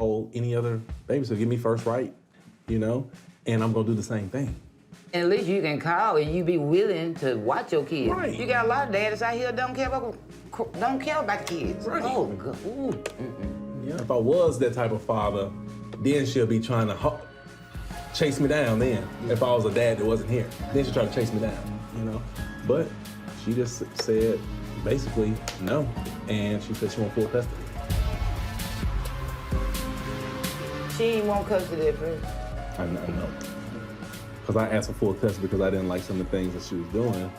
hold any other babysitter. Give me first right, and I'm gonna do the same thing. At least you can call and you be willing to watch your kids. Right. You got a lot of daddies out here don't care about the kids. Right. Oh, God. Ooh. Yeah. If I was that type of father, then she'll be trying to chase me down then. If I was a dad that wasn't here, then she'll try to chase me down, But she just said, basically, no. And she said she wants full custody. She ain't want custody at first. I know. Because I asked for full custody because I didn't like some of the things that she was doing.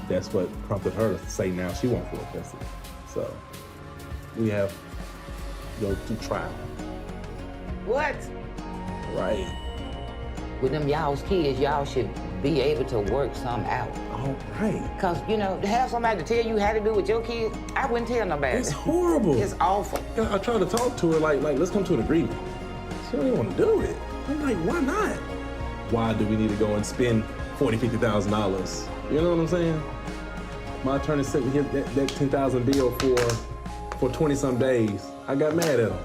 That's what prompted her to say now she wants full custody. So we have to go to trial. What? Right. With them y'all's kids, y'all should be able to work some out. All right. Because, to have somebody to tell you how to do with your kids, I wouldn't tell nobody. It's horrible. It's awful. I tried to talk to her like let's come to an agreement. She don't even want to do it. I'm like, why not? Why do we need to go and spend $40,000, $50,000? You know what I'm saying? My attorney sent me that $10,000 bill for 20-some days. I got mad at him.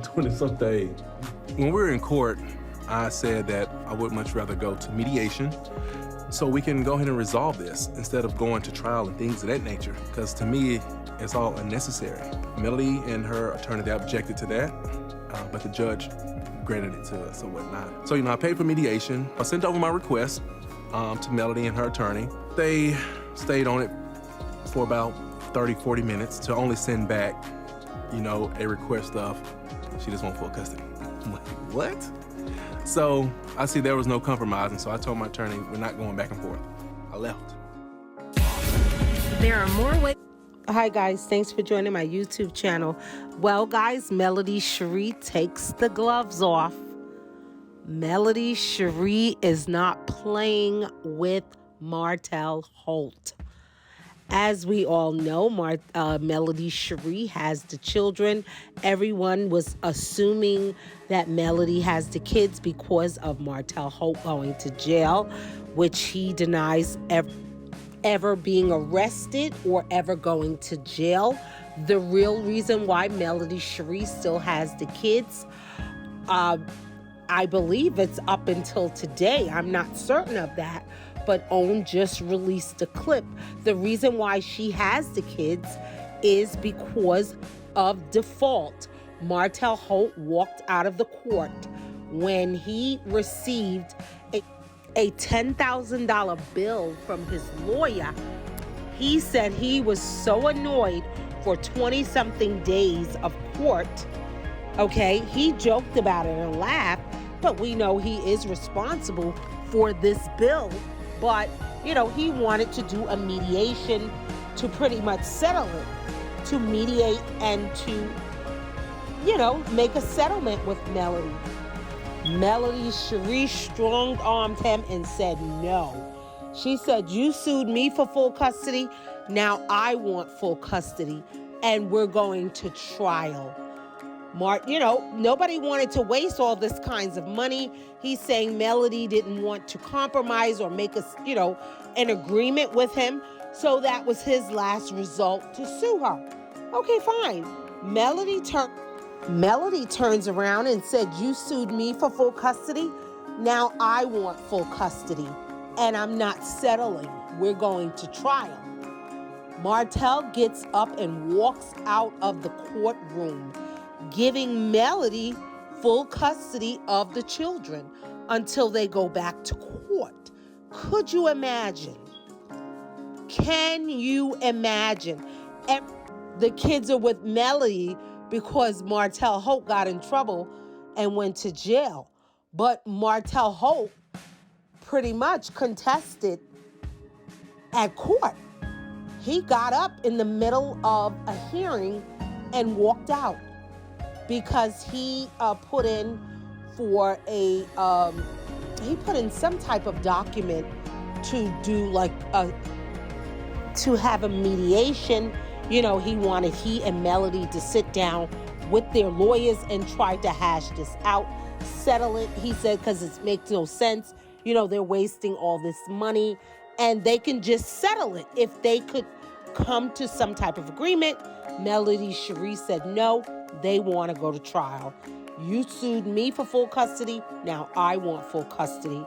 20-some days. When we were in court, I said that I would much rather go to mediation so we can go ahead and resolve this instead of going to trial and things of that nature. Because to me, it's all unnecessary. Melody and her attorney, they objected to that, but the judge granted it to us or whatnot. So, I paid for mediation. I sent over my request to Melody and her attorney. They stayed on it for about 30, 40 minutes to only send back, a request of, she just wants full custody. I'm like, what? So I see there was no compromising, so I told my attorney, we're not going back and forth. I left. There are more ways. Hi guys, thanks for joining my YouTube channel. Well guys, Melody Shari takes the gloves off. Melody Shari is not playing with Martel Holt. As we all know, Melody Shari has the children. Everyone was assuming that Melody has the kids because of Martel Holt going to jail, which he denies ever being arrested or ever going to jail. The real reason why Melody Shari still has the kids, I believe it's up until today. I'm not certain of that, but OWN just released a clip. The reason why she has the kids is because of default. Martel Holt walked out of the court when he received a $10,000 bill from his lawyer. He said he was so annoyed for 20-something days of court. Okay, he joked about it and laughed, but we know he is responsible for this bill. But, he wanted to do a mediation to pretty much settle it, to mediate and to, make a settlement with Melody. Melody Shari strong-armed him and said no. She said, you sued me for full custody, now I want full custody, and we're going to trial. Nobody wanted to waste all this kinds of money. He's saying Melody didn't want to compromise or make an agreement with him. So that was his last result to sue her. Okay, fine. Melody turns around and said, you sued me for full custody. Now I want full custody and I'm not settling. We're going to trial. Martel gets up and walks out of the courtroom, giving Melody full custody of the children until they go back to court. Could you imagine? Can you imagine? And the kids are with Melody because Martel Holt got in trouble and went to jail. But Martel Holt pretty much contested at court. He got up in the middle of a hearing and walked out because he put in some type of document to do to have a mediation. He wanted he and Melody to sit down with their lawyers and try to hash this out, settle it. He said, because it makes no sense. They're wasting all this money and they can just settle it. If they could come to some type of agreement, Melody Shari said, no, They want to go to trial. You sued me for full custody. Now I want full custody.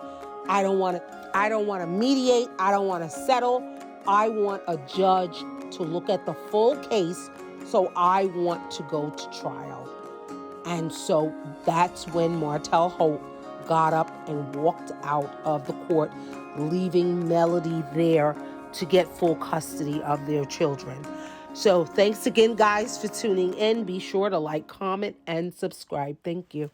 I don't want to mediate. I don't want to settle. I want a judge to look at the full case. So I want to go to trial. And so that's when Martel Holt got up and walked out of the court, leaving Melody there to get full custody of their children. So thanks again, guys, for tuning in. Be sure to like, comment, and subscribe. Thank you.